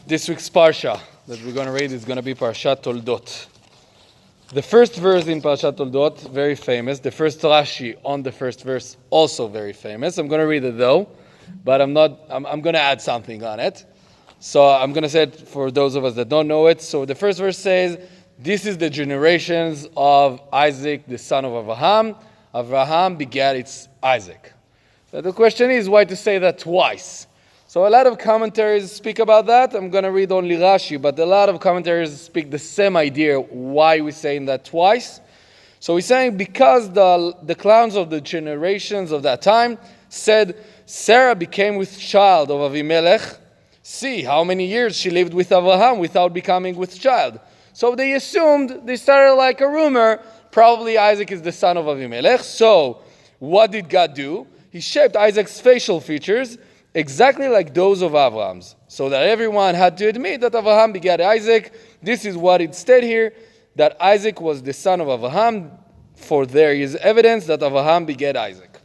This week's Parsha that we're going to read is going to be Parshat Toldot. The first verse in Parshat Toldot, very famous. The first Rashi on the first verse, also very famous. I'm going to read it though, but I'm going to add something on it. So I'm going to say it for those of us that don't know it. So the first verse says, this is the generations of Isaac, the son of Abraham. Abraham begat Isaac. So the question is, why to say that twice? So a lot of commentaries speak about that. I'm going to read only Rashi, but a lot of commentaries speak the same idea why we're saying that twice. So he's saying because the clowns of the generations of that time said, Sarah became with child of Avimelech. See how many years she lived with Abraham without becoming with child. So they started like a rumor, probably Isaac is the son of Avimelech. So what did God do? He shaped Isaac's facial features exactly like those of Abraham's, so that everyone had to admit that Abraham begat Isaac. This is what it stated here, that Isaac was the son of Abraham, for there is evidence that Abraham begat Isaac.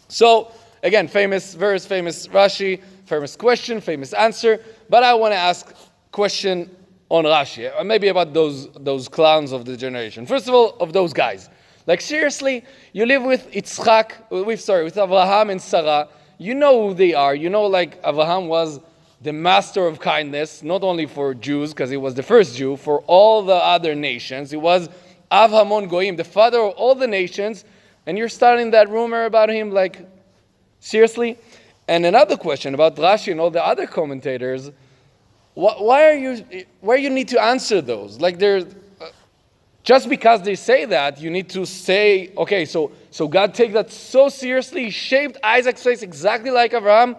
So, again, famous verse, famous Rashi, famous question, famous answer, but I want to ask a question on Rashi, maybe about those clowns of the generation. First of all, of those guys. Like, seriously, you live with with Abraham and Sarah. You know who they are. You know, like, Abraham was the master of kindness, not only for Jews, because he was the first Jew, for all the other nations. He was Av Hamon Goyim, the father of all the nations, and you're starting that rumor about him, like, seriously? And another question about Rashi and all the other commentators, why you need to answer those? Like, just because they say that, you need to say, okay, so God take that so seriously, He shaped Isaac's face exactly like Abraham.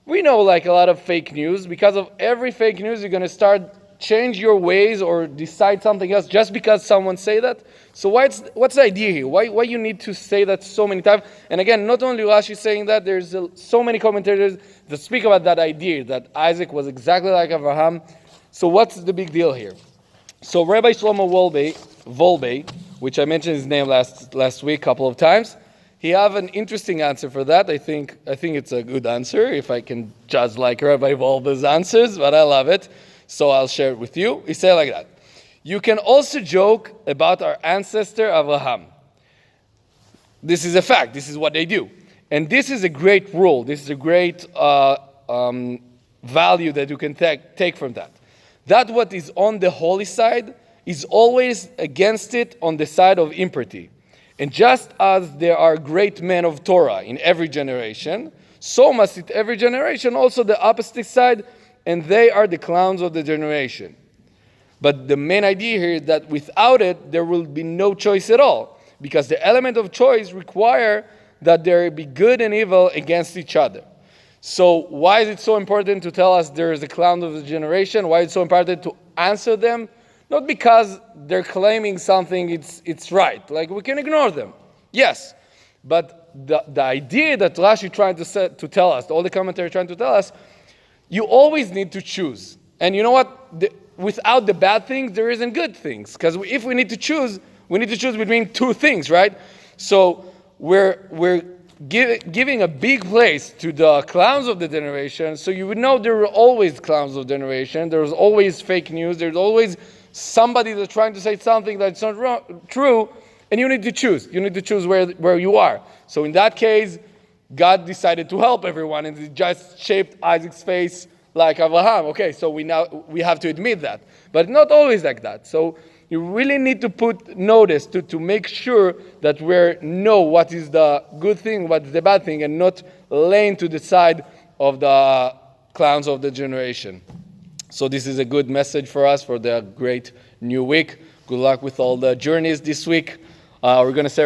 We know, like, a lot of fake news. Because of every fake news, you're going to start change your ways or decide something else just because someone say that. So what's the idea here? Why you need to say that so many times? And again, not only Rashi saying that, there's so many commentators that speak about that idea, that Isaac was exactly like Abraham. So what's the big deal here? So Rabbi Shlomo Wolbe, which I mentioned his name last week a couple of times, he have an interesting answer for that. I think it's a good answer, if I can judge like Rabbi Wolbe's answers, but I love it. So I'll share it with you. He said like that. You can also joke about our ancestor Abraham. This is a fact. This is what they do. And this is a great rule. This is a great value that you can take from that. That what is on the holy side is always against it on the side of impurity. And just as there are great men of Torah in every generation, so must in every generation also the opposite side, and they are the clowns of the generation. But the main idea here is that without it, there will be no choice at all, because the element of choice require that there be good and evil against each other. So why is it so important to tell us there is a clown of the generation? Why is it so important to answer them? Not because they're claiming something it's right. Like, we can ignore them. Yes. But the idea that Rashi trying to tell us, all the commentary trying to tell us, you always need to choose. And you know what? Without the bad things, there isn't good things. Because if we need to choose between two things, right? So we're giving a big place to the clowns of the generation, so you would know there were always clowns of the generation. There's always fake news. There's always somebody that's trying to say something that's not true, and you need to choose. You need to choose where you are. So in that case, God decided to help everyone, and He just shaped Isaac's face like Abraham. Okay, so we have to admit that, but not always like that. So you really need to put notice to make sure that we know what is the good thing, what is the bad thing, and not laying to the side of the clowns of the generation. So this is a good message for us for the great new week. Good luck with all the journeys this week. We're going to say